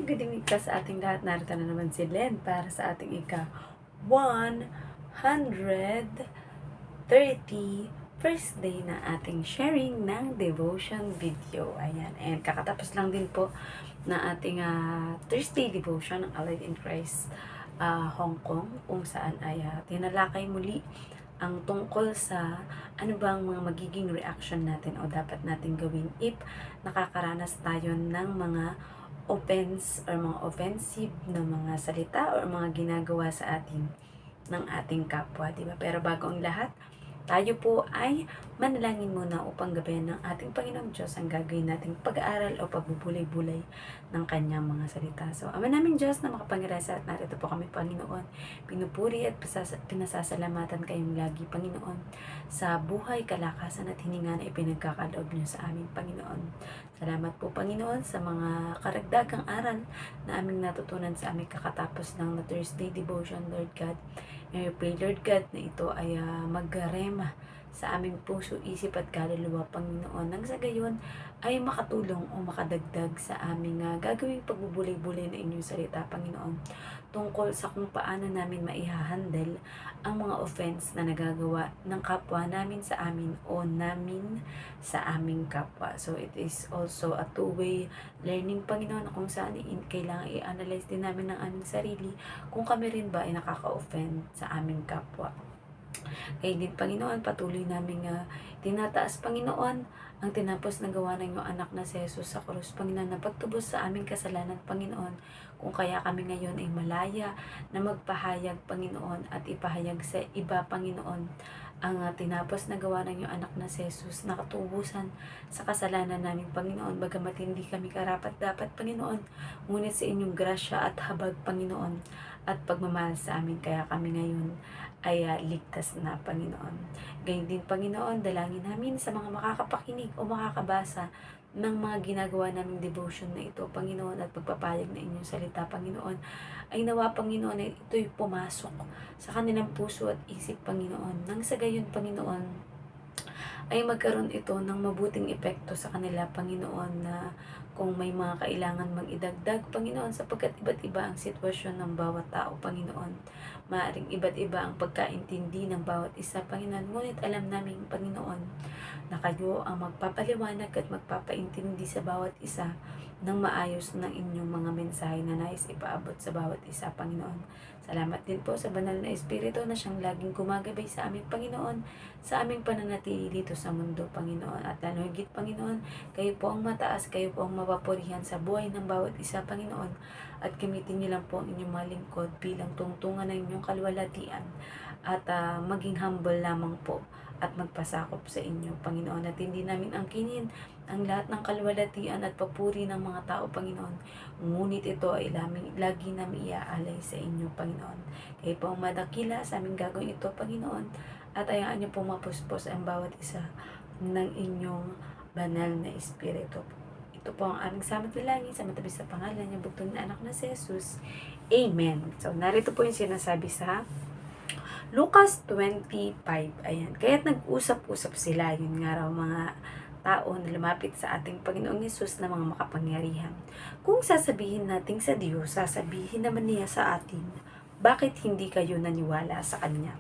good evening ka sa ating lahat. Narito na naman si Len para sa ating ika-130 first day na ating sharing ng devotion video. Ayan. And kakatapos lang din po na ating Thursday devotion ng Allied in Christ Hong Kong, kung saan ay tinalakay muli ang tungkol sa ano bang mga magiging reaction natin o dapat natin gawin if nakakaranas tayo ng mga offense or mga offensive na mga salita or mga ginagawa sa atin ng ating kapwa, di ba? Pero bago ang lahat, tayo po ay manalangin muna upang gabayan ng ating Panginoong Diyos ang gagawin nating pag-aaral o pagbubulay-bulay ng kanyang mga salita. So, Ama naming Diyos na makapangyarihan sa at narito po kami, Panginoon. Pinupuri at pinasasalamatan kayong lagi, Panginoon, sa buhay, kalakasan at hininga na ipinagkakaloob niyo sa aming Panginoon. Salamat po, Panginoon, sa mga karagdagang aral na aming natutunan sa aming kakatapos ng Thursday devotion, Lord God. I pray, Lord God, na ito ay magrema sa aming puso, isip at kaluluwa, Panginoon. Nang sa gayon ay makatulong o makadagdag sa aming gagawing pagbubulay-bulay na inyong salita, Panginoon, tungkol sa kung paano namin maihahandle ang mga offense na nagagawa ng kapwa namin sa amin o namin sa aming kapwa. So it is also a two-way learning, Panginoon, kung saan kailangan i-analyze din namin ng aming sarili kung kami rin ba ay nakaka-offend sa aming kapwa. Kaya din, Panginoon, patuloy namin tinataas, Panginoon, ang tinapos na gawa ng iyong anak na si Jesus sa krus, Panginoon, na pagtubos sa aming kasalanan, Panginoon, kung kaya kami ngayon ay malaya na magpahayag, Panginoon, at ipahayag sa iba, Panginoon, ang tinapos na gawa ng iyong anak na si Jesus, nakatubusan sa kasalanan namin, Panginoon, bagamat hindi kami karapat-dapat, Panginoon, ngunit sa inyong grasya at habag, Panginoon, at pagmamahal sa amin, kaya kami ngayon ay ligtas na, Panginoon. Gayun din, Panginoon, dalangin namin sa mga makakapakinig o makakabasa ng mga ginagawa naming devotion na ito, Panginoon, at pagpapayag na inyong salita, Panginoon, ay nawa, Panginoon, ay ito'y pumasok sa kanilang puso at isip, Panginoon. Nang sa gayon, Panginoon, ay magkaroon ito ng mabuting epekto sa kanila, Panginoon, na kung may mga kailangan mag-idagdag, Panginoon, sapagkat iba't iba ang sitwasyon ng bawat tao, Panginoon. Maaring iba't iba ang pagkaintindi ng bawat isa, Panginoon. Ngunit alam namin, Panginoon, na kayo ang magpapaliwanag at magpapaintindi sa bawat isa ng maayos ng inyong mga mensahe na nais ipaabot sa bawat isa, Panginoon. Salamat din po sa banal na Espiritu na siyang laging gumagabay sa aming Panginoon, sa aming pananatili dito sa mundo, Panginoon. At lalo higit, Panginoon, kayo po ang mataas, kayo po ang mapapurihan sa buhay ng bawat isa, Panginoon. At gamitin niyo lang po ang inyong mga lingkod bilang tungtungan ng inyong kalwalatian. At maging humble lamang po at magpasakop sa inyo, Panginoon. At hindi namin angkinin ang lahat ng kalwalatian at papuri ng mga tao, Panginoon. Ngunit ito ay lagi namin iaalay sa inyo, Panginoon. Kayo po ang madakila sa aming gagawin ito, Panginoon. At ayaan niyo po mapuspos ang bawat isa ng inyong banal na Espiritu. Ito po ang aming samot bilangin sa matabis sa pangalan niya, bugtong na anak na si Jesus. Amen. So, narito po yung sinasabi sa Lucas 25. Ayan. Kaya't nag-usap-usap sila. Yun nga raw mga tao na lumapit sa ating Panginoong Hesus na mga makapangyarihan. Kung sasabihin natin sa Diyos, sasabihin naman niya sa atin, bakit hindi kayo naniwala sa Kanya?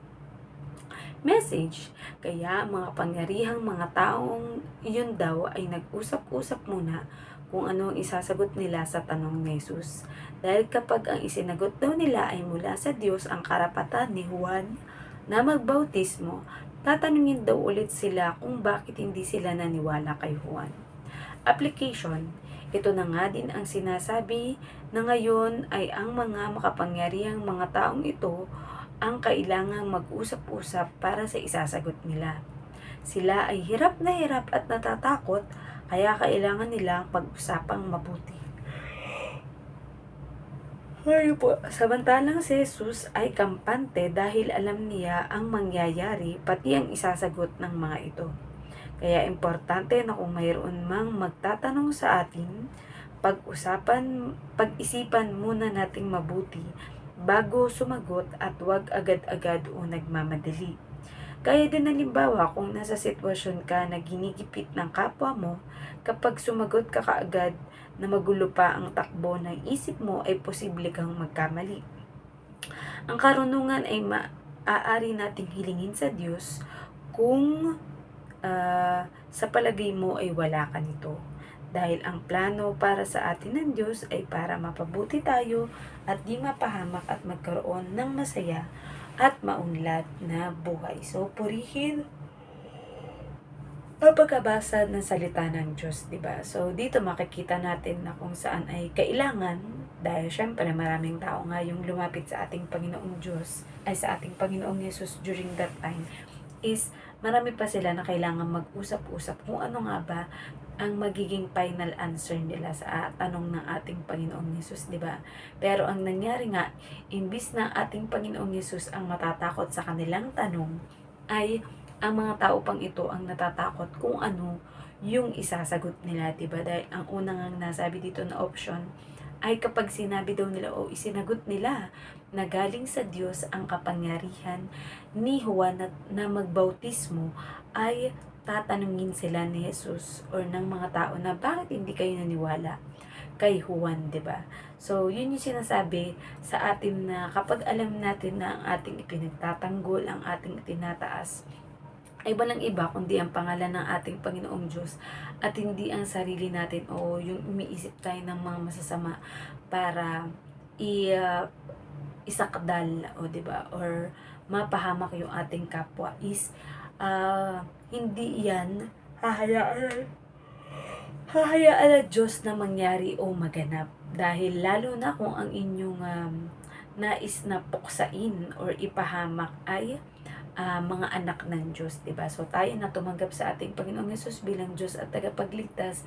Message, kaya mga pangyarihang mga taong iyon daw ay nag-usap-usap muna kung ano ang isasagot nila sa tanong ni Jesus. Dahil kapag ang isinagot daw nila ay mula sa Diyos, ang karapatan ni Juan na magbautismo, tatanungin daw ulit sila kung bakit hindi sila naniwala kay Juan. Application, ito na nga din ang sinasabi na ngayon ay ang mga makapangyarihang mga taong ito ang kailangang mag-usap-usap para sa isasagot nila. Sila ay hirap at natatakot, kaya kailangan nilang pag-usapang mabuti. Samantalang si Jesus ay kampante dahil alam niya ang mangyayari pati ang isasagot ng mga ito. Kaya importante na kung mayroon mang magtatanong sa atin, pag-isipan muna nating mabuti bago sumagot at huwag agad-agad o nagmamadali. Kaya din halimbawa kung nasa sitwasyon ka na ginigipit ng kapwa mo, kapag sumagot ka kaagad na magulo pa ang takbo ng isip mo ay posible kang magkamali. Ang karunungan ay maaari nating hilingin sa Diyos kung sa palagay mo ay wala ka nito. Dahil ang plano para sa atin ng Diyos ay para mapabuti tayo at di mapahamak at magkaroon ng masaya at maunlad na buhay. So, purihin ang pagkabasa ng salita ng Diyos, di ba? So, dito makikita natin na kung saan ay kailangan, dahil syempre maraming tao nga yung lumapit sa ating Panginoong Diyos, ay sa ating Panginoong Yesus during that time, is marami pa sila na kailangan mag-usap-usap kung ano nga ba ang magiging final answer nila sa tanong ng ating Panginoong Yesus, di ba? Pero ang nangyari nga, imbis na ating Panginoong Yesus ang matatakot sa kanilang tanong, ay ang mga tao pang ito ang natatakot kung ano yung isasagot nila, di ba? Dahil ang unang nasabi dito na option ay kapag sinabi daw nila o isinagot nila na galing sa Diyos ang kapangyarihan ni Juan na magbautismo, ay tatanungin sila ni Jesus or ng mga tao na bakit hindi kayo naniwala kay Juan, 'di ba? So, yun yung sinasabi sa atin na kapag alam natin na ang ating ipinagtatanggol, ang ating itinataas, ay walang iba kundi ang pangalan ng ating Panginoong Diyos at hindi ang sarili natin o yung umiisip tayo ng mga masasama para isakdal o 'di ba or mapahamak yung ating kapwa is hindi yan hahayaan na Diyos na mangyari o maganap. Dahil lalo na kung ang inyong nais na puksain or ipahamak ay mga anak ng Diyos, diba? So tayo na tumanggap sa ating Panginoong Yesus bilang Diyos at tagapagligtas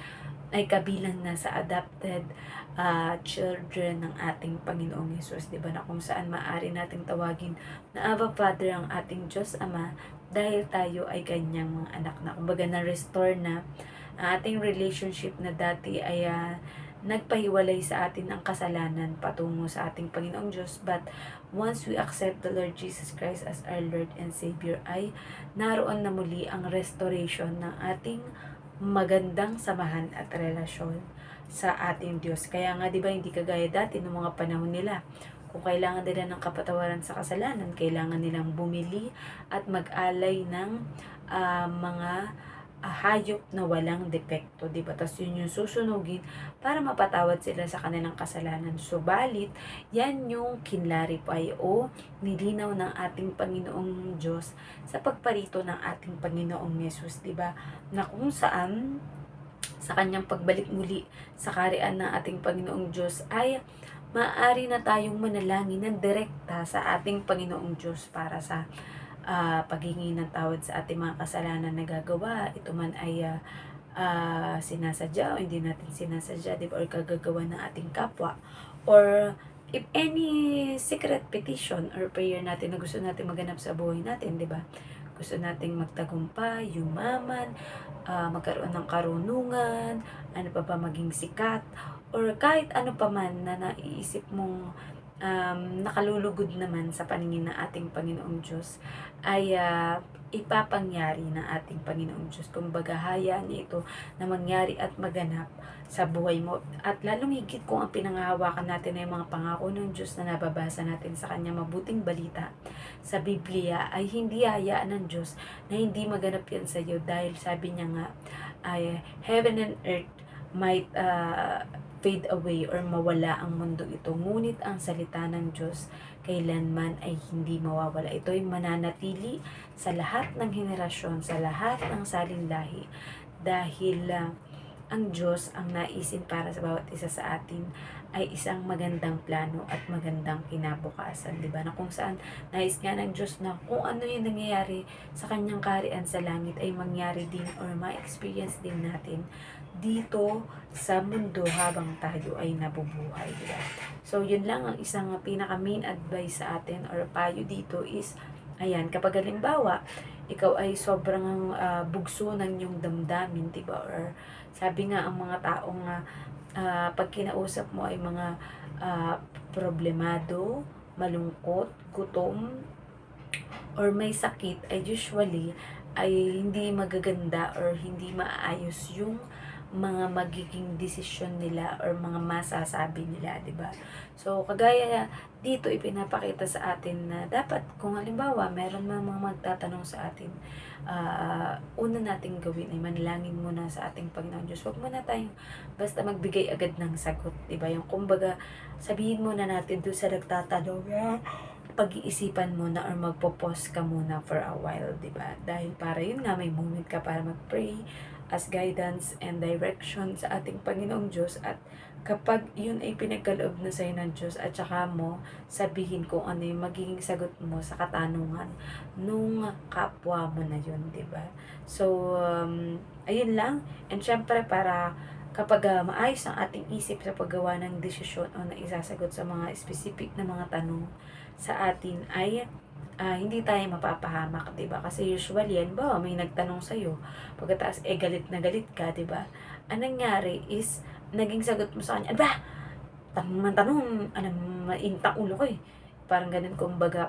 ay kabilang na sa adopted children ng ating Panginoong Yesus, diba? Na kung saan maaari nating tawagin na Abba Father ang ating Diyos Ama dahil tayo ay kanyang mga anak na. Kumbaga na-restore na ating relationship na dati ay nagpahiwalay sa atin ang kasalanan patungo sa ating Panginoong Diyos. But once we accept the Lord Jesus Christ as our Lord and Savior, ay naroon na muli ang restoration ng ating magandang samahan at relasyon sa ating Diyos. Kaya nga, di ba, hindi kagaya dati ng mga panahon nila. Kung kailangan nila ng kapatawaran sa kasalanan, kailangan nilang bumili at mag-alay ng mga hayop na walang depekto, di ba? Tapos yun yung susunugin para mapatawad sila sa kanilang kasalanan. Subalit, yan yung kinlarify o nilinaw ng ating Panginoong Diyos sa pagparito ng ating Panginoong Yesus, di ba? Na kung saan sa kanyang pagbalik muli sa kaharian ng ating Panginoong Diyos ay maaari na tayong manalangin ng direkta sa ating Panginoong Diyos para sa paghingi ng tawad sa ating mga kasalanan na gagawa, ito man ay sinasadya o hindi natin sinasadya, di ba, or kagagawa ng ating kapwa, or if any secret petition or prayer natin na gusto natin maganap sa buhay natin, di ba? Gusto nating magtagumpay, yumaman, magkaroon ng karunungan, ano pa ba, maging sikat, or kahit ano pa man na naiisip mong nakalulugod naman sa paningin ng ating Panginoong Diyos, ay ipapangyari ng ating Panginoong Diyos. Kumbaga, hayaan niya ito na mangyari at maganap sa buhay mo. At lalong higit kung ang pinangahawakan natin ay mga pangako ng Diyos na nababasa natin sa kanya mabuting balita sa Biblia, ay hindi hayaan ng Diyos na hindi maganap yan sa iyo. Dahil sabi niya nga, ay heaven and earth might fade away or mawala ang mundo ito, ngunit ang salita ng Diyos kailanman ay hindi mawawala. Ito ay mananatili sa lahat ng henerasyon, sa lahat ng salinlahi, dahil ang Diyos ang naisin para sa bawat isa sa atin ay isang magandang plano at magandang kinabukasan, di ba? Na kung saan nais nga ng Diyos na kung ano yung nangyayari sa kanyang kaharian sa langit ay mangyari din or ma-experience din natin dito sa mundo habang tayo ay nabubuhay, diba? So, yun lang ang isang pinaka main advice sa atin or payo dito is, ayan, kapag halimbawa, ikaw ay sobrang bugso ng iyong damdamin, diba? Or sabi nga ang mga taong pag kinausap mo ay mga problemado, malungkot, gutom, or may sakit ay usually ay hindi magaganda or hindi maayos yung mga magiging desisyon nila or mga masasabi nila, 'di ba? So, kagaya dito ipinapakita sa atin na dapat kung halimbawa meron mga magtatanong sa atin, una nating gawin ay manalangin muna sa ating Panginoon Diyos. Huwag muna tayong basta magbigay agad ng sagot, 'di ba? Yung kumbaga, sabihin muna natin doon sa nagtatanong, pag-iisipan muna or magpo-pause ka muna for a while, 'di ba? Dahil para yun nga may moment ka para mag-pray as guidance and direction sa ating Panginoong Diyos, at kapag yun ay pinagkaloob na sa'yo ng Diyos at saka mo sabihin kung ano yung magiging sagot mo sa katanungan nung kapwa mo na yun, 'di ba? So, ayun lang. And syempre para kapag maayos ang ating isip sa paggawa ng desisyon o na isasagot sa mga specific na mga tanong sa atin ay hindi tayo mapapahamak, 'di ba? Kasi usually, yan ba, may nagtanong sa iyo, pagkatapos galit na galit ka, 'di ba? Ang nangyari is naging sagot mo sa kanya, "Aba, tanong man tanong, anong mainit ang ulo ko eh." Parang ganun, kumbaga,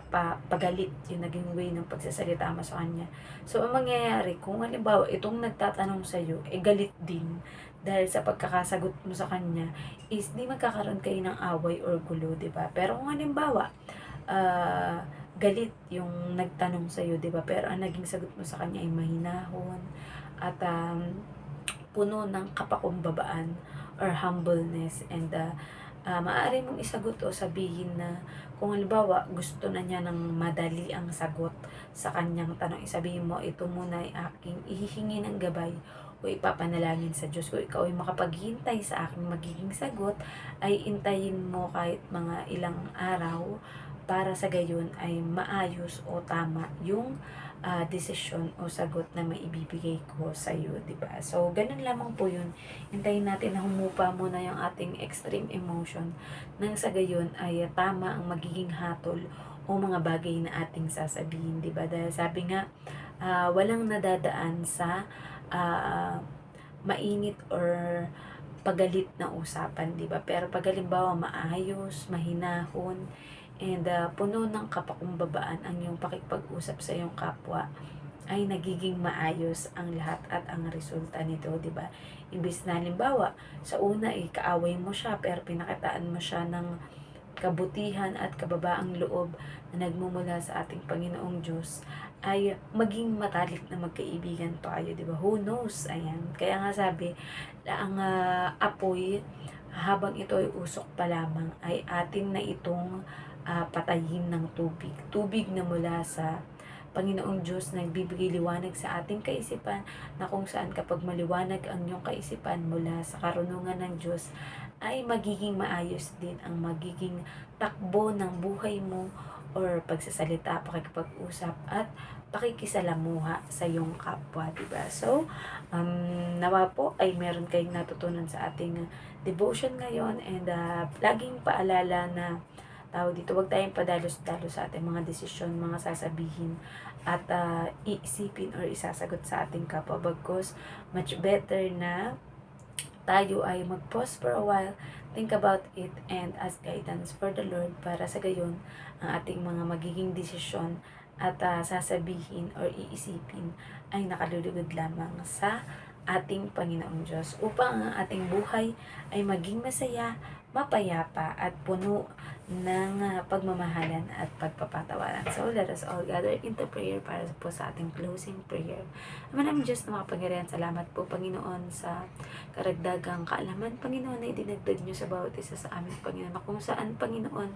pagalit yung naging way ng pagsasalita mo sa kanya. So, ang mangyayari, kung halimbawa, itong nagtatanong sa iyo galit din dahil sa pagkakasagot mo sa kanya, is di magkakaroon kayo ng away or gulo, 'di ba? Pero kung halimbawa, ah, galit yung nagtanong sa iyo, 'di ba? Pero ang naging sagot mo sa kanya ay mahinahon at puno ng kapakumbabaan or humbleness, and maaari mong isagot o sabihin na kung halimbawa gusto na niya ng madali ang sagot sa kanyang tanong, isabihin mo, ito muna ay aking ihihingi ng gabay o ipapanalangin sa Diyos. Kung ikaw ay makapaghintay sa aking magiging sagot, ay intayin mo kahit mga ilang araw para sa gayon ay maayos o tama yung desisyon o sagot na maibibigay ko sa iyo, 'di ba? So, ganun lamang po 'yun. Hintayin natin na humupa muna yung ating extreme emotion nang sa gayon ay tama ang magiging hatol o mga bagay na ating sasabihin, 'di ba? Dahil sabi nga, walang nadadaan sa ah, mainit or pagalit na usapan, 'di ba? Pero pag halimbawa maayos, mahinahon, and puno ng kapakumbabaan ang iyong pakikipag-usap sa iyong kapwa, ay nagiging maayos ang lahat at ang resulta nito, 'di ba? Imbis na halimbawa, sa una kaaway mo siya pero pinakitaan mo siya ng kabutihan at kababaang loob na nagmumula sa ating Panginoong Diyos, ay maging matalik na magkaibigan pa kayo, 'di ba? Who knows? Ayan. Kaya nga sabi, ang apoy habang ito ay usok pa lamang ay atin na itong patayin ng tubig. Tubig na mula sa Panginoong Diyos na nagbibigay liwanag sa ating kaisipan, na kung saan kapag maliwanag ang iyong kaisipan mula sa karunungan ng Diyos, ay magiging maayos din ang magiging takbo ng buhay mo or pagsasalita, pakikipag-usap at pakikisalamuha sa iyong kapwa, diba? So, nawa po ay meron kayong natutunan sa ating devotion ngayon, and laging paalala na tawag dito, huwag tayong padalos-dalos sa ating mga desisyon, mga sasabihin at iisipin or isasagot sa ating kapwa. Bagkus, much better na tayo ay mag-pause for a while, think about it, and ask guidance for the Lord para sa gayon ang ating mga magiging desisyon at sasabihin or iisipin ay nakalulugod lamang sa ating Panginoong Diyos, upang ang ating buhay ay maging masaya, mapayapa at puno ng pagmamahalan at pagpapatawaran. So, let us all gather into prayer para po sa ating closing prayer. Naman ang Diyos na makapangyarihan, salamat po, Panginoon, sa karagdagang kaalaman, Panginoon, na idinagdag niyo sa bawat isa sa amin, Panginoon, na kung saan, Panginoon,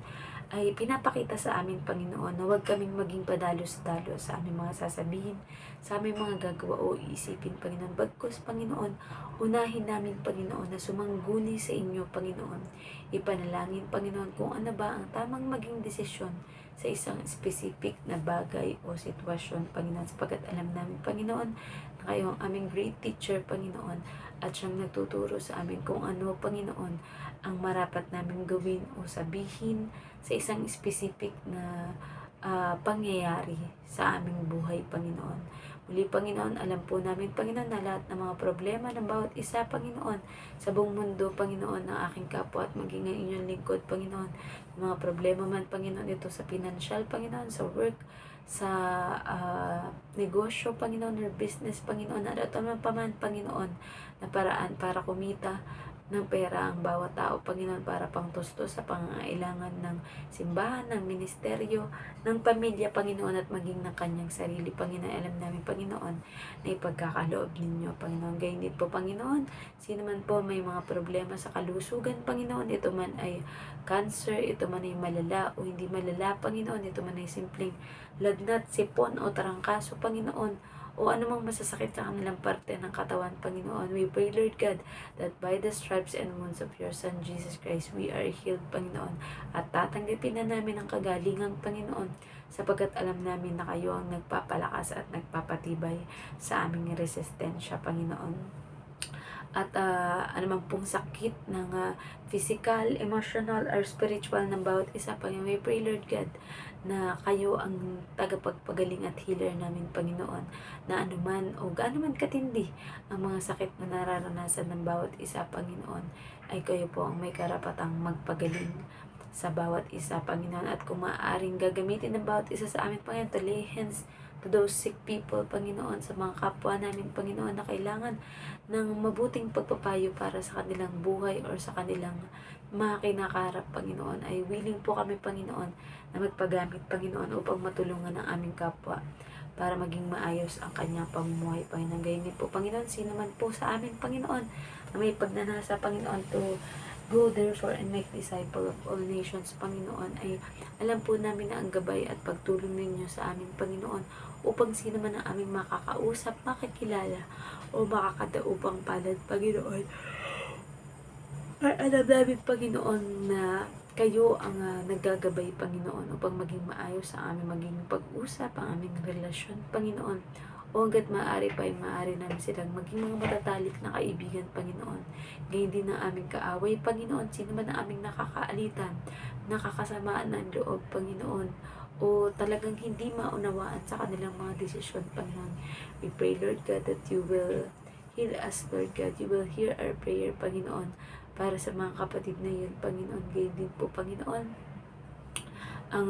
ay pinapakita sa amin, Panginoon, na huwag kaming maging padalos-dalos sa aming mga sasabihin, sa aming mga gagawa o iisipin, Panginoon. Bagkus, Panginoon, unahin namin, Panginoon, na sumangguni sa inyo, Panginoon. Ipanalangin, Panginoon, kung ano ba ang tamang maging desisyon sa isang specific na bagay o sitwasyon, Panginoon, sapagkat alam namin, Panginoon, na kayo ang aming great teacher, Panginoon, at siyang nagtuturo sa amin kung ano, Panginoon, ang marapat namin gawin o sabihin sa isang specific na pangyayari sa aming buhay, Panginoon. Muli, Panginoon, alam po namin, Panginoon, na lahat ng mga problema ng bawat isa, Panginoon, sa buong mundo, Panginoon, ng aking kapwa at maging ang inyong lingkod, Panginoon, mga problema man, Panginoon, ito sa financial, Panginoon, sa work, sa negosyo, Panginoon, or business, Panginoon, at ano pa man, Panginoon, na paraan para kumita ng pera ang bawat tao, Panginoon, para pangtustos sa pangangailangan ng simbahan, ng ministeryo, ng pamilya, Panginoon, at maging ng kanyang sarili, Panginoon. Alam namin, Panginoon, na ipagkakaloob ninyo, Panginoon. Gayon din po, Panginoon, sino man po may mga problema sa kalusugan, Panginoon, ito man ay cancer, ito man ay malala o hindi malala, Panginoon, ito man ay simpleng lagnat, sipon o tarangkaso, Panginoon, o anumang masasakit sa kanilang parte ng katawan, Panginoon. We pray, Lord God, that by the stripes and wounds of your Son, Jesus Christ, we are healed, Panginoon. At tatanggapin na namin ang kagalingang, Panginoon, sapagkat alam namin na kayo ang nagpapalakas at nagpapatibay sa aming resistensya, Panginoon. At anumang pong sakit ng physical, emotional, or spiritual ng bawat isa, Panginoon. We pray, Lord God, na kayo ang tagapagpagaling at healer namin, Panginoon, na anuman o gaano man katindi ang mga sakit na nararanasan ng bawat isa, Panginoon, ay kayo po ang may karapatang magpagaling sa bawat isa, Panginoon. At kung maaaring gagamitin ng bawat isa sa amin, Panginoon, to lay hands to those sick people, Panginoon, sa mga kapwa namin, Panginoon, na kailangan ng mabuting pagpapayo para sa kanilang buhay or sa kanilang mga kinakarap, Panginoon, ay willing po kami, Panginoon, na magpagamit, Panginoon, upang matulungan ang aming kapwa para maging maayos ang kanyang pamumuhay, Panginoon. Gayon din po, Panginoon, sino man po sa amin, Panginoon, na may pagnanasa, Panginoon, to go therefore and make disciple of all nations, Panginoon, ay alam po namin na ang gabay at pagtulong ninyo sa amin, Panginoon, upang sino man ang aming makakausap, makikilala, o makakadaupang palad, Panginoon. Ay alam namin, Panginoon, na kayo ang naggagabay, Panginoon, upang maging maayos sa aming maging pag-usap, ang aming relasyon, Panginoon. O hanggat maaari pa ay maaari namin silang maging mga matatalik na kaibigan, Panginoon. Ngayon din ang aming kaaway, Panginoon, sino man ang aming nakakaalitan, nakakasamaan ng loob, Panginoon, o talagang hindi maunawaan sa kanilang mga desisyon, Panginoon. We pray, Lord God, that you will heal us, Lord God. You will hear our prayer, Panginoon, para sa mga kapatid na yun, Panginoon. Gayon din po, Panginoon, ang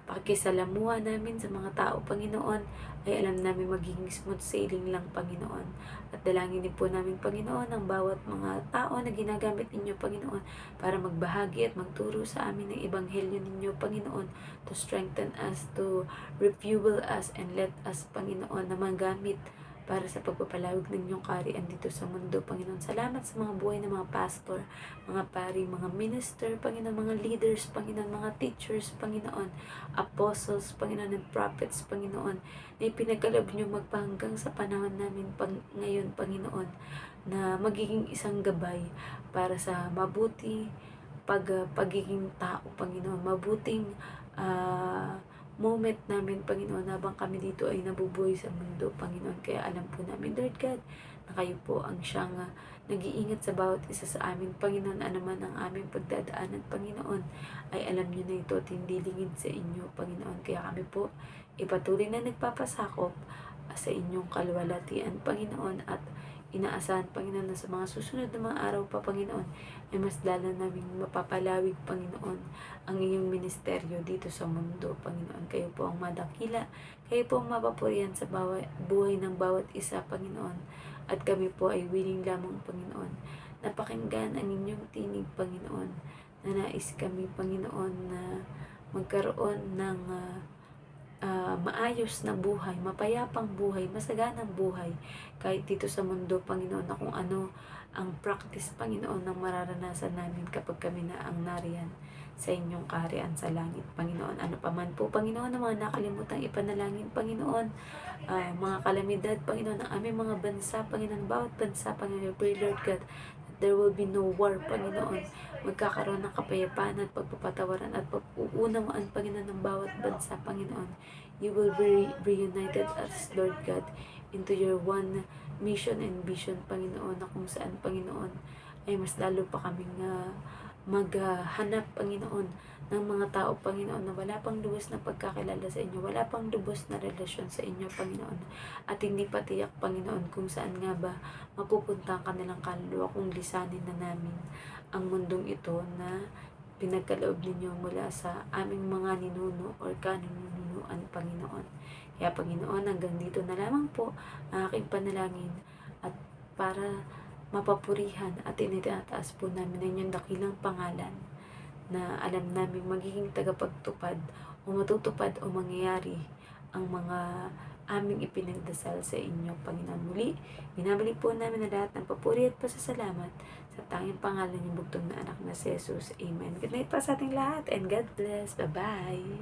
pakikisalamuha namin sa mga tao, Panginoon, ay alam namin magiging smooth sailing lang, Panginoon. At dalangin din po namin, Panginoon, ang bawat mga tao na ginagamit ninyo, Panginoon, para magbahagi at magturo sa amin ng ebanghelyo ninyo, Panginoon, to strengthen us, to refuel us, and let us, Panginoon, na magamit para sa pagpapalawig ng inyong kaharian dito sa mundo, Panginoon. Salamat sa mga buhay ng mga pastor, mga pari, mga minister, Panginoon, mga leaders, Panginoon, mga teachers, Panginoon, apostles, Panginoon, and prophets, Panginoon, na ipinagkaloob nyo magpahanggang sa panahon namin ngayon, Panginoon, na magiging isang gabay para sa mabuti pagiging tao, Panginoon, mabuting moment namin, Panginoon, habang kami dito ay nabubuhay sa mundo, Panginoon. Kaya alam po namin, Lord God, na kayo po ang siyang nag-iingat sa bawat isa sa amin, Panginoon. Ano man ang aming pagdadaanan, Panginoon, ay alam nyo na ito at hindi lingid sa inyo, Panginoon. Kaya kami po ipatuloy na nagpapasakop sa inyong kalwalatian, Panginoon, at inaasahan, Panginoon, na sa mga susunod na mga araw pa, Panginoon, ay mas lalo naming mapapalawig, Panginoon, ang iyong ministeryo dito sa mundo, Panginoon. Kayo po ang madakila, kayo po ang mapapurihan sa buhay ng bawat isa, Panginoon. At kami po ay willing lamang, Panginoon, napakinggan ang inyong tinig, Panginoon, na nais kami, Panginoon, na magkaroon ng maayos na buhay, mapayapang buhay, masaganang buhay, kahit dito sa mundo, Panginoon, na kung ano ang practice, Panginoon, ng mararanasan namin kapag kami na ang nariyan sa inyong kaharian sa langit, Panginoon. Ano pa man po, Panginoon, ang mga nakalimutang ipanalangin, Panginoon, mga kalamidad, Panginoon, ng aming mga bansa, Panginoon, bawat bansa, Panginoon, pray, Lord God, that there will be no war, Panginoon. Magkakaroon ng kapayapaan at pagpapatawaran at pag-uunawaan, Panginoon, ng bawat bansa, Panginoon. You will reunited us, Lord God, into your one mission and vision, Panginoon, na kung saan, Panginoon, ay mas lalo pa kaming maghanap, Panginoon, ng mga tao, Panginoon, na wala pang lubos na pagkakilala sa inyo, wala pang lubos na relasyon sa inyo, Panginoon, at hindi pa tiyak, Panginoon, kung saan nga ba mapupunta ang kanilang kaluluwa kung lisanin na namin ang mundong ito na pinagkaloob ninyo mula sa aming mga ninuno or kaninuno katuruan, Panginoon. Kaya Panginoon, hanggang dito na lamang po ang aking panalangin at para mapapurihan at initataas po namin ang inyong dakilang pangalan na alam namin magiging tagapagtupad o matutupad o mangyayari ang mga aming ipinagdasal sa inyo, Panginoon. Muli, binabalik po namin na lahat ng papuri at pasasalamat sa tanging pangalan ng bugtong na anak na si Jesus. Amen. Good night pa sa ating lahat and God bless. Bye-bye.